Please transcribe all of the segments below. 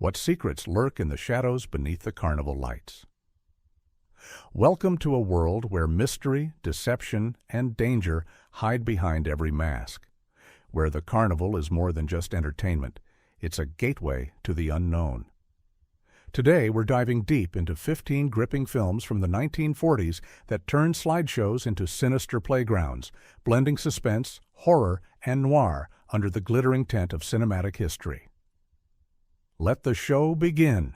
What secrets lurk in the shadows beneath the carnival lights? Welcome to a world where mystery, deception, and danger hide behind every mask. Where the carnival is more than just entertainment, it's a gateway to the unknown. Today, we're diving deep into 15 gripping films from the 1940s that turned slideshows into sinister playgrounds, blending suspense, horror, and noir under the glittering tent of cinematic history. Let the show begin.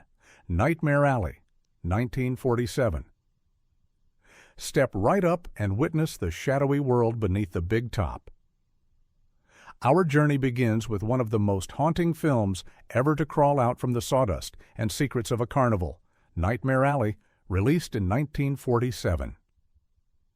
Nightmare Alley, 1947. Step right up and witness the shadowy world beneath the big top. Our journey begins with one of the most haunting films ever to crawl out from the sawdust and secrets of a carnival, Nightmare Alley, released in 1947.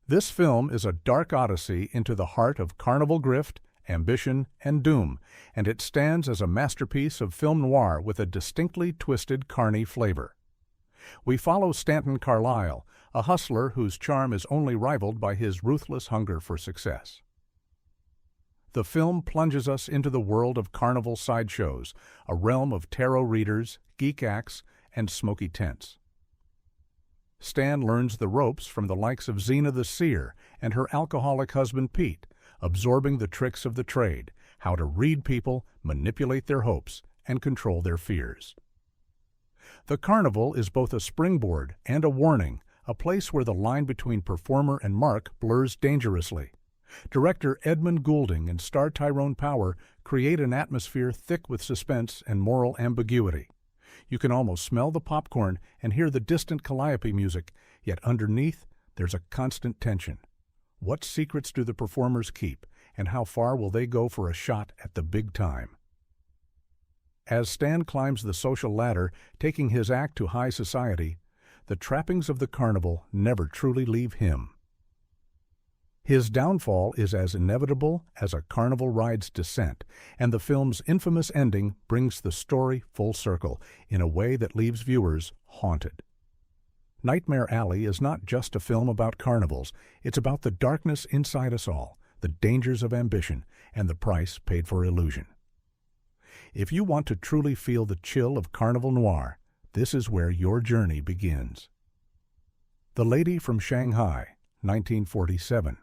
This film is a dark odyssey into the heart of carnival grift, ambition, and doom, and it stands as a masterpiece of film noir with a distinctly twisted carny flavor. We follow Stanton Carlyle, a hustler whose charm is only rivaled by his ruthless hunger for success. The film plunges us into the world of carnival sideshows, a realm of tarot readers, geek acts, and smoky tents. Stan learns the ropes from the likes of Xena the Seer and her alcoholic husband Pete, absorbing the tricks of the trade, how to read people, manipulate their hopes, and control their fears. The carnival is both a springboard and a warning, a place where the line between performer and mark blurs dangerously. Director Edmund Goulding and star Tyrone Power create an atmosphere thick with suspense and moral ambiguity. You can almost smell the popcorn and hear the distant calliope music, yet underneath there's a constant tension. What secrets do the performers keep, and how far will they go for a shot at the big time? As Stan climbs the social ladder, taking his act to high society, the trappings of the carnival never truly leave him. His downfall is as inevitable as a carnival ride's descent, and the film's infamous ending brings the story full circle in a way that leaves viewers haunted. Nightmare Alley is not just a film about carnivals, it's about the darkness inside us all, the dangers of ambition, and the price paid for illusion. If you want to truly feel the chill of carnival noir, this is where your journey begins. The Lady from Shanghai, 1947.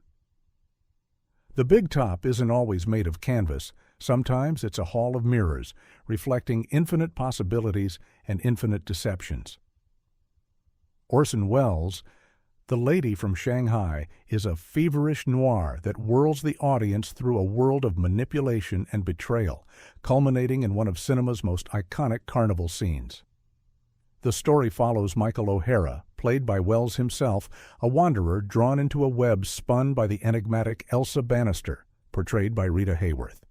The big top isn't always made of canvas. Sometimes it's a hall of mirrors, reflecting infinite possibilities and infinite deceptions. Orson Welles' The Lady from Shanghai is a feverish noir that whirls the audience through a world of manipulation and betrayal, culminating in one of cinema's most iconic carnival scenes. The story follows Michael O'Hara, played by Welles himself, a wanderer drawn into a web spun by the enigmatic Elsa Bannister, portrayed by Rita Hayworth.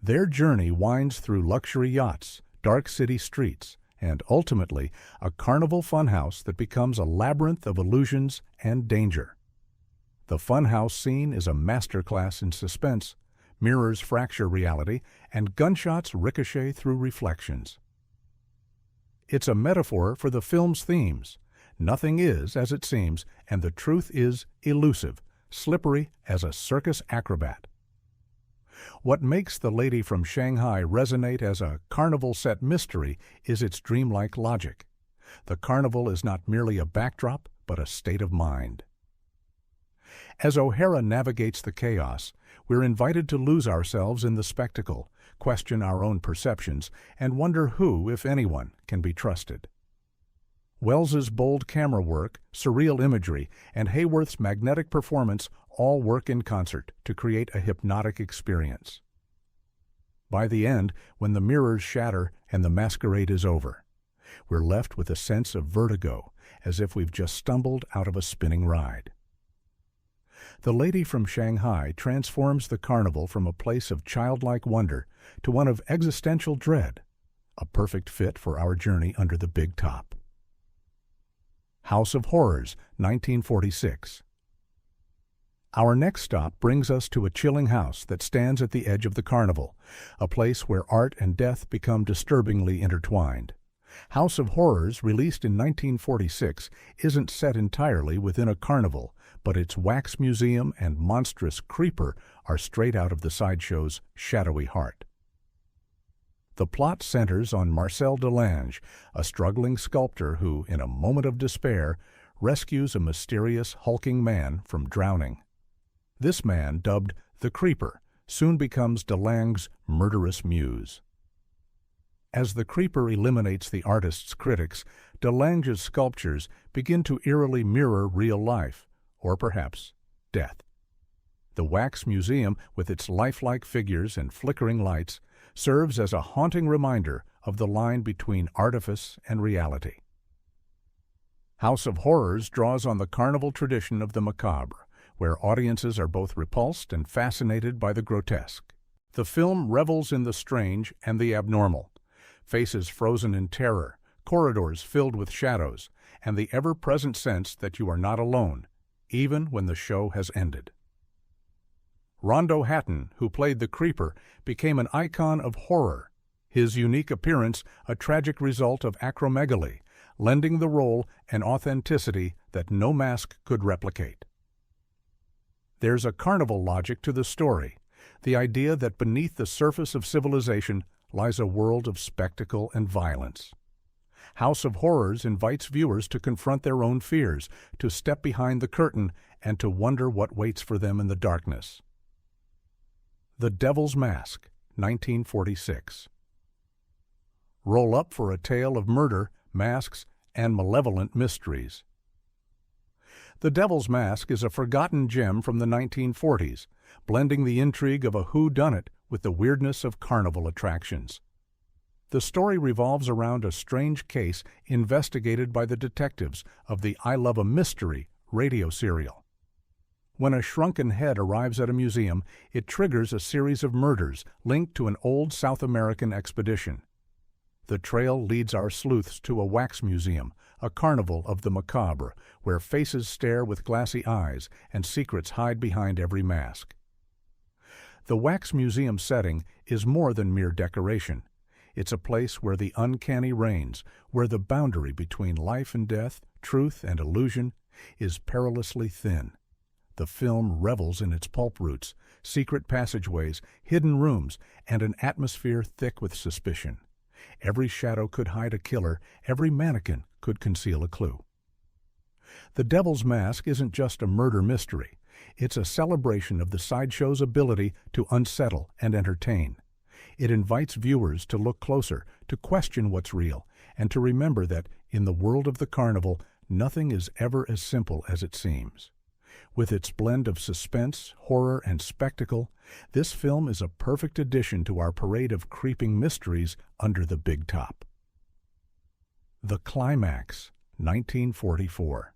Their journey winds through luxury yachts, dark city streets, and ultimately a carnival funhouse that becomes a labyrinth of illusions and danger. The funhouse scene is a masterclass in suspense, mirrors fracture reality, and gunshots ricochet through reflections. It's a metaphor for the film's themes. Nothing is as it seems, and the truth is elusive, slippery as a circus acrobat. What makes The Lady from Shanghai resonate as a carnival-set mystery is its dreamlike logic. The carnival is not merely a backdrop, but a state of mind. As O'Hara navigates the chaos, we're invited to lose ourselves in the spectacle, question our own perceptions, and wonder who, if anyone, can be trusted. Welles's bold camera work, surreal imagery, and Hayworth's magnetic performance all work in concert to create a hypnotic experience. By the end, when the mirrors shatter and the masquerade is over, we're left with a sense of vertigo, as if we've just stumbled out of a spinning ride. The Lady from Shanghai transforms the carnival from a place of childlike wonder to one of existential dread, a perfect fit for our journey under the big top. House of Horrors, 1946. Our next stop brings us to a chilling house that stands at the edge of the carnival, a place where art and death become disturbingly intertwined. House of Horrors, released in 1946, isn't set entirely within a carnival, but its wax museum and monstrous creeper are straight out of the sideshow's shadowy heart. The plot centers on Marcel Delange, a struggling sculptor who, in a moment of despair, rescues a mysterious, hulking man from drowning. This man, dubbed the Creeper, soon becomes Delange's murderous muse. As the Creeper eliminates the artist's critics, Delange's sculptures begin to eerily mirror real life, or perhaps death. The Wax Museum, with its lifelike figures and flickering lights, serves as a haunting reminder of the line between artifice and reality. House of Horrors draws on the carnival tradition of the macabre, where audiences are both repulsed and fascinated by the grotesque. The film revels in the strange and the abnormal, faces frozen in terror, corridors filled with shadows, and the ever-present sense that you are not alone, even when the show has ended. Rondo Hatton, who played the Creeper, became an icon of horror, his unique appearance a tragic result of acromegaly, lending the role an authenticity that no mask could replicate. There's a carnival logic to the story, the idea that beneath the surface of civilization lies a world of spectacle and violence. House of Horrors invites viewers to confront their own fears, to step behind the curtain, and to wonder what waits for them in the darkness. The Devil's Mask, 1946. Roll up for a tale of murder, masks, and malevolent mysteries. The Devil's Mask is a forgotten gem from the 1940s, blending the intrigue of a whodunit with the weirdness of carnival attractions. The story revolves around a strange case investigated by the detectives of the I Love a Mystery radio serial. When a shrunken head arrives at a museum, it triggers a series of murders linked to an old South American expedition. The trail leads our sleuths to a wax museum, a carnival of the macabre, where faces stare with glassy eyes and secrets hide behind every mask. The wax museum setting is more than mere decoration. It's a place where the uncanny reigns, where the boundary between life and death, truth and illusion, is perilously thin. The film revels in its pulp roots, secret passageways, hidden rooms, and an atmosphere thick with suspicion. Every shadow could hide a killer, every mannequin could conceal a clue. The Devil's Mask isn't just a murder mystery. It's a celebration of the sideshow's ability to unsettle and entertain. It invites viewers to look closer, to question what's real, and to remember that, in the world of the carnival, nothing is ever as simple as it seems. With its blend of suspense, horror, and spectacle, this film is a perfect addition to our parade of creeping mysteries under the big top. The Climax, 1944.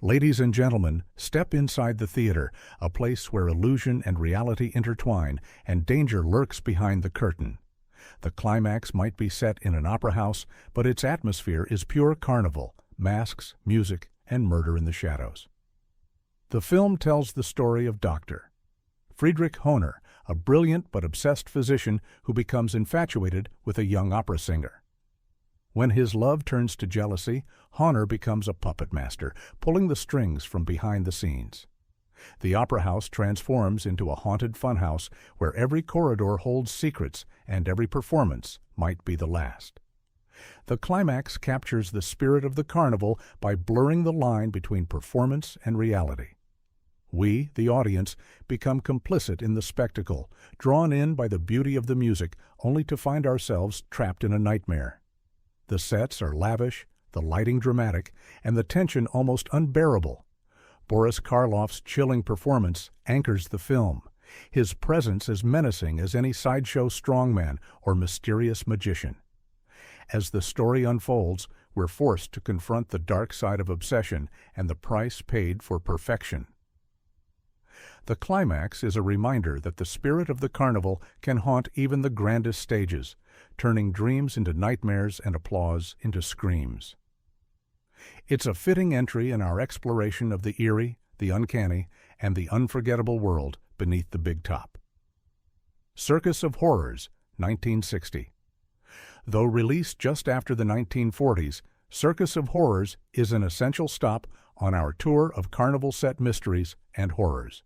Ladies and gentlemen, step inside the theater, a place where illusion and reality intertwine and danger lurks behind the curtain. The Climax might be set in an opera house, but its atmosphere is pure carnival, masks, music, and murder in the shadows. The film tells the story of Dr. Friedrich Hohner, a brilliant but obsessed physician who becomes infatuated with a young opera singer. When his love turns to jealousy, Hohner becomes a puppet master, pulling the strings from behind the scenes. The opera house transforms into a haunted funhouse where every corridor holds secrets and every performance might be the last. The Climax captures the spirit of the carnival by blurring the line between performance and reality. We, the audience, become complicit in the spectacle, drawn in by the beauty of the music, only to find ourselves trapped in a nightmare. The sets are lavish, the lighting dramatic, and the tension almost unbearable. Boris Karloff's chilling performance anchors the film, his presence as menacing as any sideshow strongman or mysterious magician. As the story unfolds, we're forced to confront the dark side of obsession and the price paid for perfection. The Climax is a reminder that the spirit of the carnival can haunt even the grandest stages, turning dreams into nightmares and applause into screams. It's a fitting entry in our exploration of the eerie, the uncanny, and the unforgettable world beneath the big top. Circus of Horrors, 1960. Though released just after the 1940s, Circus of Horrors is an essential stop on our tour of carnival set mysteries and horrors.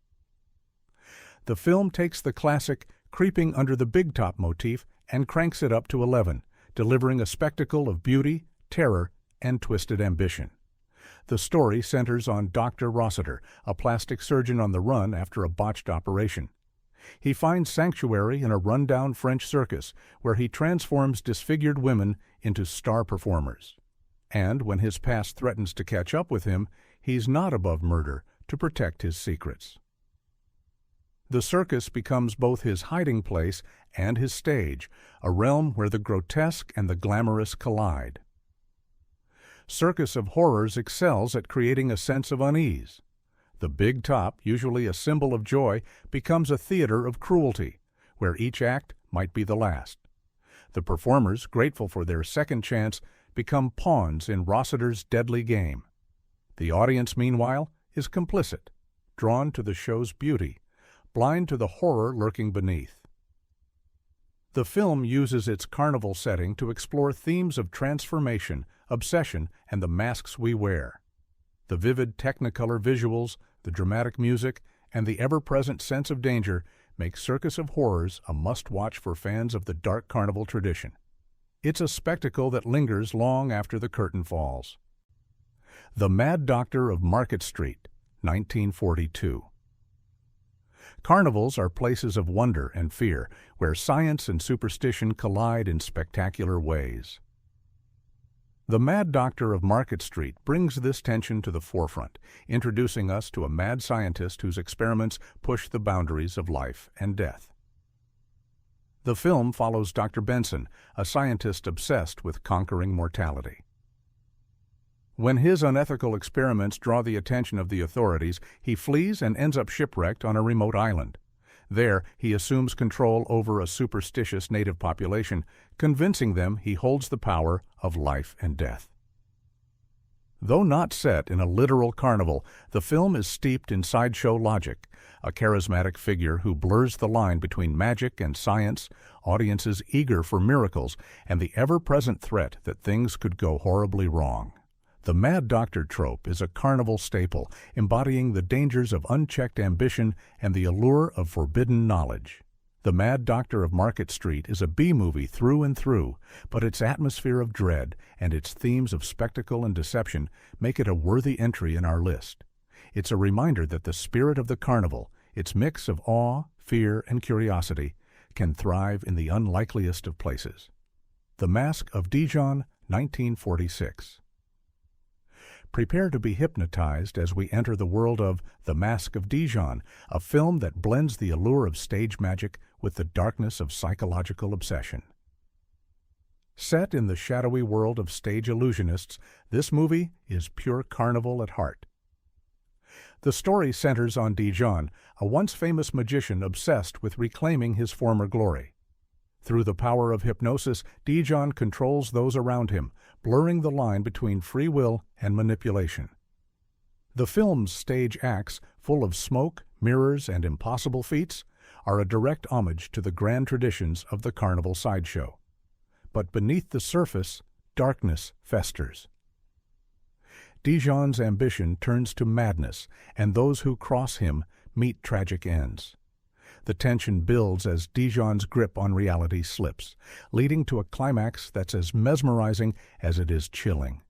The film takes the classic creeping under the big top motif and cranks it up to 11, delivering a spectacle of beauty, terror, and twisted ambition. The story centers on Dr. Rossiter, a plastic surgeon on the run after a botched operation. He finds sanctuary in a rundown French circus where he transforms disfigured women into star performers. And when his past threatens to catch up with him, he's not above murder to protect his secrets. The circus becomes both his hiding place and his stage, a realm where the grotesque and the glamorous collide. Circus of Horrors excels at creating a sense of unease. The big top, usually a symbol of joy, becomes a theater of cruelty, where each act might be the last. The performers, grateful for their second chance, become pawns in Rossiter's deadly game. The audience, meanwhile, is complicit, drawn to the show's beauty, blind to the horror lurking beneath. The film uses its carnival setting to explore themes of transformation, obsession, and the masks we wear. The vivid Technicolor visuals, the dramatic music, and the ever-present sense of danger make Circus of Horrors a must-watch for fans of the dark carnival tradition. It's a spectacle that lingers long after the curtain falls. The Mad Doctor of Market Street, 1942. Carnivals are places of wonder and fear, where science and superstition collide in spectacular ways. The Mad Doctor of Market Street brings this tension to the forefront, introducing us to a mad scientist whose experiments push the boundaries of life and death. The film follows Dr. Benson, a scientist obsessed with conquering mortality. When his unethical experiments draw the attention of the authorities, he flees and ends up shipwrecked on a remote island. There, he assumes control over a superstitious native population, convincing them he holds the power of life and death. Though not set in a literal carnival, the film is steeped in sideshow logic, a charismatic figure who blurs the line between magic and science, audiences eager for miracles, and the ever-present threat that things could go horribly wrong. The Mad Doctor trope is a carnival staple, embodying the dangers of unchecked ambition and the allure of forbidden knowledge. The Mad Doctor of Market Street is a B-movie through and through, but its atmosphere of dread and its themes of spectacle and deception make it a worthy entry in our list. It's a reminder that the spirit of the carnival, its mix of awe, fear, and curiosity, can thrive in the unlikeliest of places. The Mask of Djon, 1946. Prepare to be hypnotized as we enter the world of The Mask of Djon, a film that blends the allure of stage magic with the darkness of psychological obsession. Set in the shadowy world of stage illusionists, this movie is pure carnival at heart. The story centers on Djon, a once famous magician obsessed with reclaiming his former glory. Through the power of hypnosis, Djon controls those around him, blurring the line between free will and manipulation. The film's stage acts, full of smoke, mirrors, and impossible feats, are a direct homage to the grand traditions of the carnival sideshow. But beneath the surface, darkness festers. Djon's ambition turns to madness, and those who cross him meet tragic ends. The tension builds as Djon's grip on reality slips, leading to a climax that's as mesmerizing as it is chilling.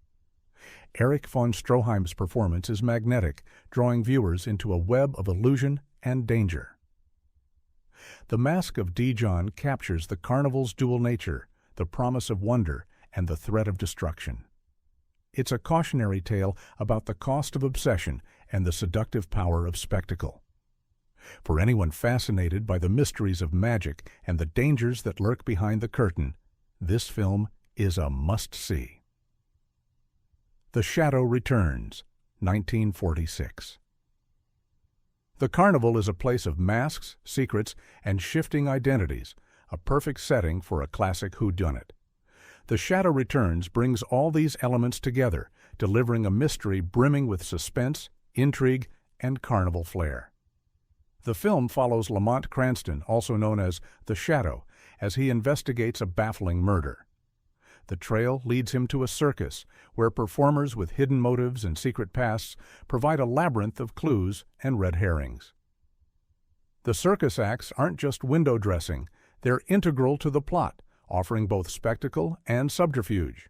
Erich von Stroheim's performance is magnetic, drawing viewers into a web of illusion and danger. The Mask of Djon captures the carnival's dual nature, the promise of wonder and the threat of destruction. It's a cautionary tale about the cost of obsession and the seductive power of spectacle. For anyone fascinated by the mysteries of magic and the dangers that lurk behind the curtain, this film is a must-see. The Shadow Returns, 1946. The carnival is a place of masks, secrets, and shifting identities, a perfect setting for a classic whodunit. The Shadow Returns brings all these elements together, delivering a mystery brimming with suspense, intrigue, and carnival flair. The film follows Lamont Cranston, also known as The Shadow, as he investigates a baffling murder. The trail leads him to a circus, where performers with hidden motives and secret pasts provide a labyrinth of clues and red herrings. The circus acts aren't just window dressing, they're integral to the plot, offering both spectacle and subterfuge.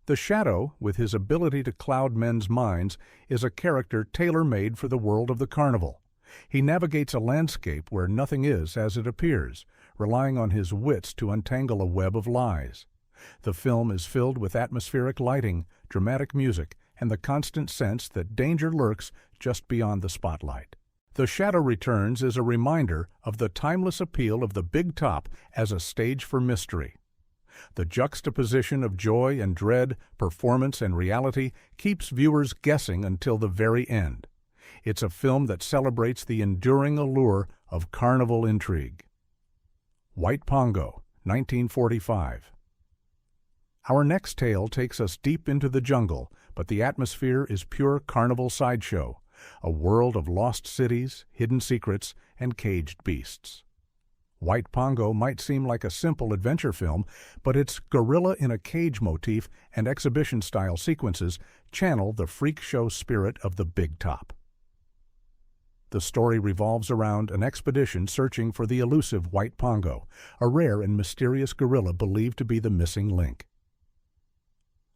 The Shadow, with his ability to cloud men's minds, is a character tailor-made for the world of the carnival. He navigates a landscape where nothing is as it appears, relying on his wits to untangle a web of lies. The film is filled with atmospheric lighting, dramatic music, and the constant sense that danger lurks just beyond the spotlight. The Shadow Returns is a reminder of the timeless appeal of the big top as a stage for mystery. The juxtaposition of joy and dread, performance and reality keeps viewers guessing until the very end. It's a film that celebrates the enduring allure of carnival intrigue. White Pongo, 1945. Our next tale takes us deep into the jungle, but the atmosphere is pure carnival sideshow, a world of lost cities, hidden secrets, and caged beasts. White Pongo might seem like a simple adventure film, but its gorilla in a cage motif and exhibition-style sequences channel the freak show spirit of the big top. The story revolves around an expedition searching for the elusive White Pongo, a rare and mysterious gorilla believed to be the missing link.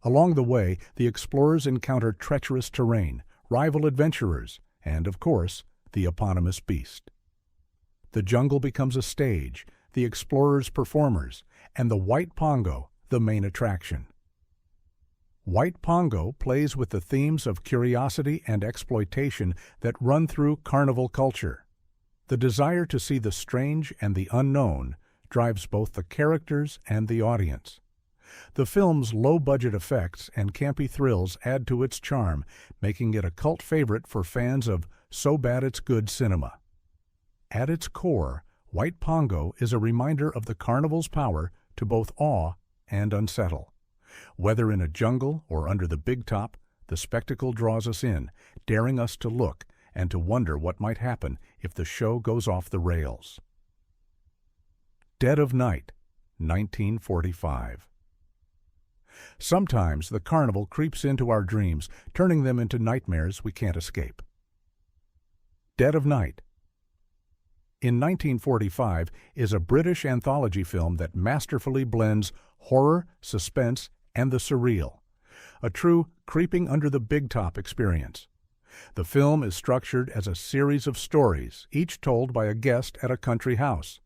Along the way, the explorers encounter treacherous terrain, rival adventurers, and, of course, the eponymous beast. The jungle becomes a stage, the explorers performers, and the White Pongo the main attraction. White Pongo plays with the themes of curiosity and exploitation that run through carnival culture. The desire to see the strange and the unknown drives both the characters and the audience. The film's low-budget effects and campy thrills add to its charm, making it a cult favorite for fans of so bad it's good cinema. At its core, White Pongo is a reminder of the carnival's power to both awe and unsettle. Whether in a jungle or under the big top, the spectacle draws us in, daring us to look and to wonder what might happen if the show goes off the rails. Dead of Night, 1945. Sometimes the carnival creeps into our dreams, turning them into nightmares we can't escape. Dead of Night, in 1945, is a British anthology film that masterfully blends horror, suspense, and the surreal, a true creeping under the big top experience. The film is structured as a series of stories, each told by a guest at a country house.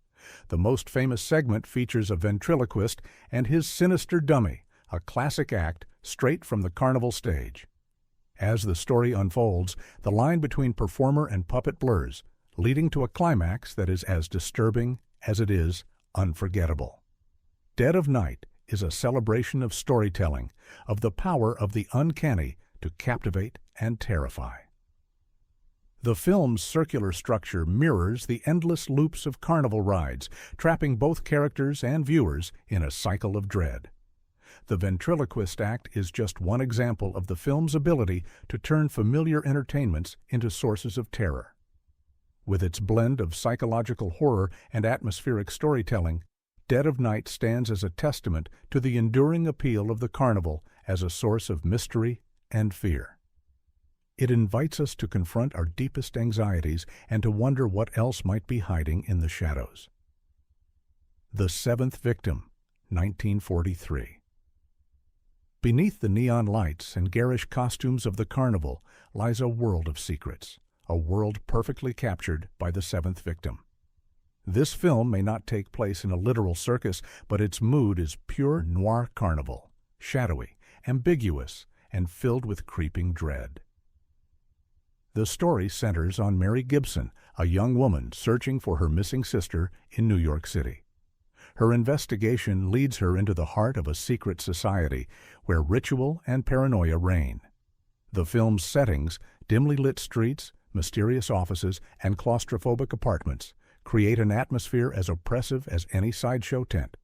The most famous segment features a ventriloquist and his sinister dummy, a classic act straight from the carnival stage. As the story unfolds, the line between performer and puppet blurs, leading to a climax that is as disturbing as it is unforgettable. Dead of Night is a celebration of storytelling, of the power of the uncanny to captivate and terrify. The film's circular structure mirrors the endless loops of carnival rides, trapping both characters and viewers in a cycle of dread. The ventriloquist act is just one example of the film's ability to turn familiar entertainments into sources of terror. With its blend of psychological horror and atmospheric storytelling, Dead of Night stands as a testament to the enduring appeal of the carnival as a source of mystery and fear. It invites us to confront our deepest anxieties and to wonder what else might be hiding in the shadows. The Seventh Victim, 1943. Beneath the neon lights and garish costumes of the carnival lies a world of secrets, a world perfectly captured by the seventh victim. This film may not take place in a literal circus, but its mood is pure noir carnival, shadowy, ambiguous, and filled with creeping dread. The story centers on Mary Gibson, a young woman searching for her missing sister in New York City. Her investigation leads her into the heart of a secret society where ritual and paranoia reign. The film's settings, dimly lit streets, mysterious offices, and claustrophobic apartments create an atmosphere as oppressive as any sideshow tent.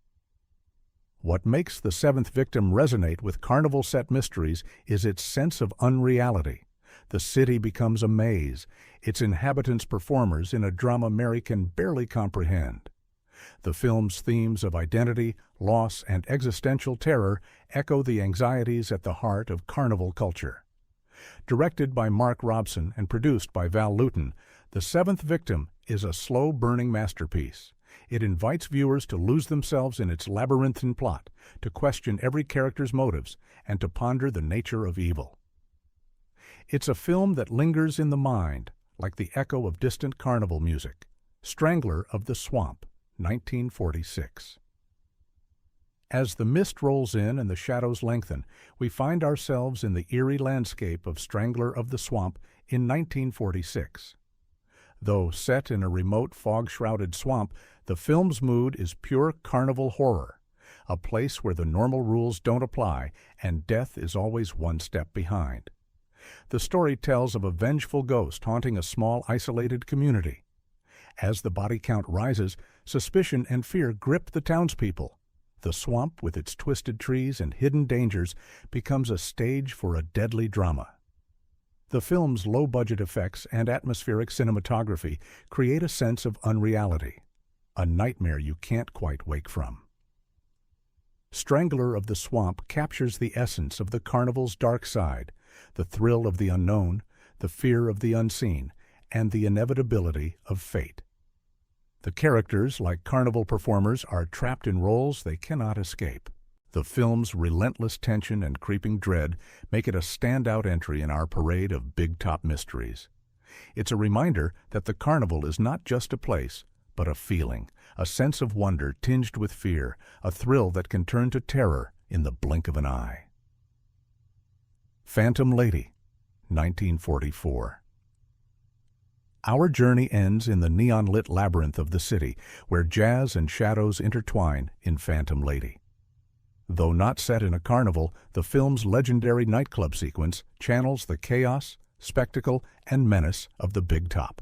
What makes The Seventh Victim resonate with carnival set mysteries is its sense of unreality. The city becomes a maze, its inhabitants performers in a drama Mary can barely comprehend. The film's themes of identity, loss, and existential terror echo the anxieties at the heart of carnival culture. Directed by Mark Robson and produced by Val Lewton, The Seventh Victim is a slow-burning masterpiece. It invites viewers to lose themselves in its labyrinthine plot, to question every character's motives, and to ponder the nature of evil. It's a film that lingers in the mind, like the echo of distant carnival music. Strangler of the Swamp, 1946. As the mist rolls in and the shadows lengthen, we find ourselves in the eerie landscape of Strangler of the Swamp in 1946. Though set in a remote fog-shrouded swamp, the film's mood is pure carnival horror, a place where the normal rules don't apply and death is always one step behind. The story tells of a vengeful ghost haunting a small, isolated community. As the body count rises, suspicion and fear grip the townspeople. The swamp, with its twisted trees and hidden dangers, becomes a stage for a deadly drama. The film's low-budget effects and atmospheric cinematography create a sense of unreality, a nightmare you can't quite wake from. Strangler of the Swamp captures the essence of the carnival's dark side, the thrill of the unknown, the fear of the unseen, and the inevitability of fate. The characters, like carnival performers, are trapped in roles they cannot escape. The film's relentless tension and creeping dread make it a standout entry in our parade of big-top mysteries. It's a reminder that the carnival is not just a place, but a feeling, a sense of wonder tinged with fear, a thrill that can turn to terror in the blink of an eye. Phantom Lady, 1944. Our journey ends in the neon-lit labyrinth of the city, where jazz and shadows intertwine in Phantom Lady. Though not set in a carnival, the film's legendary nightclub sequence channels the chaos, spectacle, and menace of the Big Top.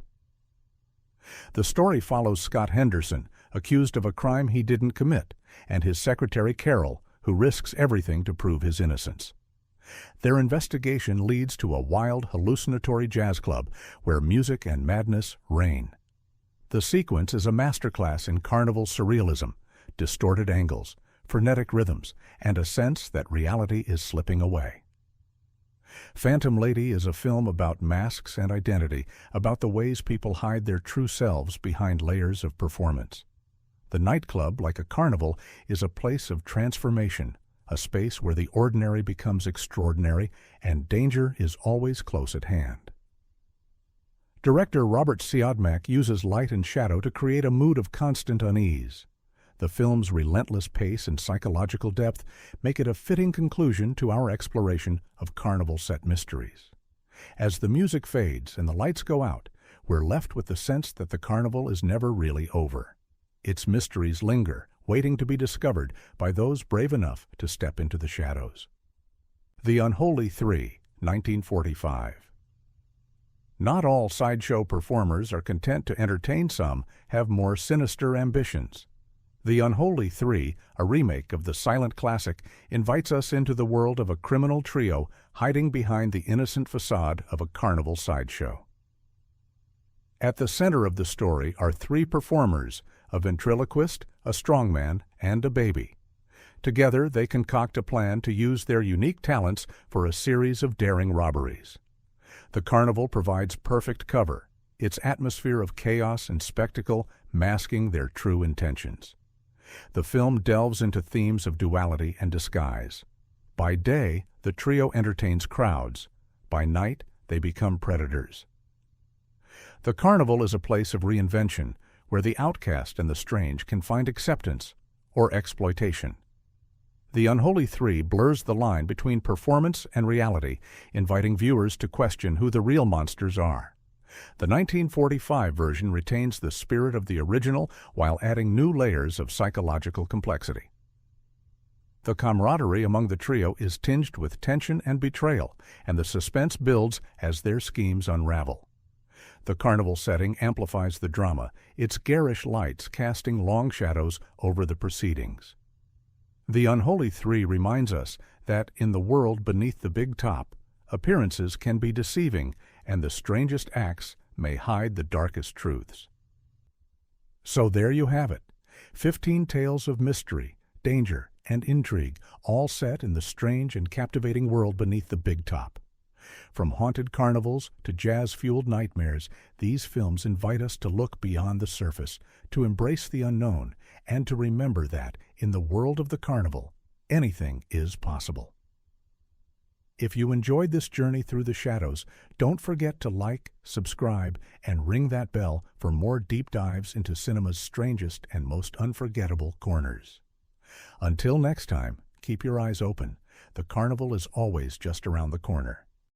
The story follows Scott Henderson, accused of a crime he didn't commit, and his secretary Carol, who risks everything to prove his innocence. Their investigation leads to a wild, hallucinatory jazz club where music and madness reign. The sequence is a masterclass in carnival surrealism, distorted angles, frenetic rhythms, and a sense that reality is slipping away. Phantom Lady is a film about masks and identity, about the ways people hide their true selves behind layers of performance. The nightclub, like a carnival, is a place of transformation, a space where the ordinary becomes extraordinary and danger is always close at hand. Director Robert Siodmak uses light and shadow to create a mood of constant unease. The film's relentless pace and psychological depth make it a fitting conclusion to our exploration of carnival-set mysteries. As the music fades and the lights go out, we're left with the sense that the carnival is never really over. Its mysteries linger, waiting to be discovered by those brave enough to step into the shadows. The Unholy Three, 1945. Not all sideshow performers are content to entertain some, have more sinister ambitions. The Unholy Three, a remake of the silent classic, invites us into the world of a criminal trio hiding behind the innocent facade of a carnival sideshow. At the center of the story are three performers, a ventriloquist, a strongman, and a baby. Together, they concoct a plan to use their unique talents for a series of daring robberies. The carnival provides perfect cover, its atmosphere of chaos and spectacle masking their true intentions. The film delves into themes of duality and disguise. By day, the trio entertains crowds. By night, they become predators. The carnival is a place of reinvention, where the outcast and the strange can find acceptance or exploitation. The Unholy Three blurs the line between performance and reality, inviting viewers to question who the real monsters are. The 1945 version retains the spirit of the original while adding new layers of psychological complexity. The camaraderie among the trio is tinged with tension and betrayal, and the suspense builds as their schemes unravel. The carnival setting amplifies the drama, its garish lights casting long shadows over the proceedings. The Unholy Three reminds us that in the world beneath the Big Top, appearances can be deceiving and the strangest acts may hide the darkest truths. So there you have it, 15 tales of mystery, danger, and intrigue, all set in the strange and captivating world beneath the Big Top. From haunted carnivals to jazz-fueled nightmares, these films invite us to look beyond the surface, to embrace the unknown, and to remember that, in the world of the carnival, anything is possible. If you enjoyed this journey through the shadows, don't forget to like, subscribe, and ring that bell for more deep dives into cinema's strangest and most unforgettable corners. Until next time, keep your eyes open. The carnival is always just around the corner.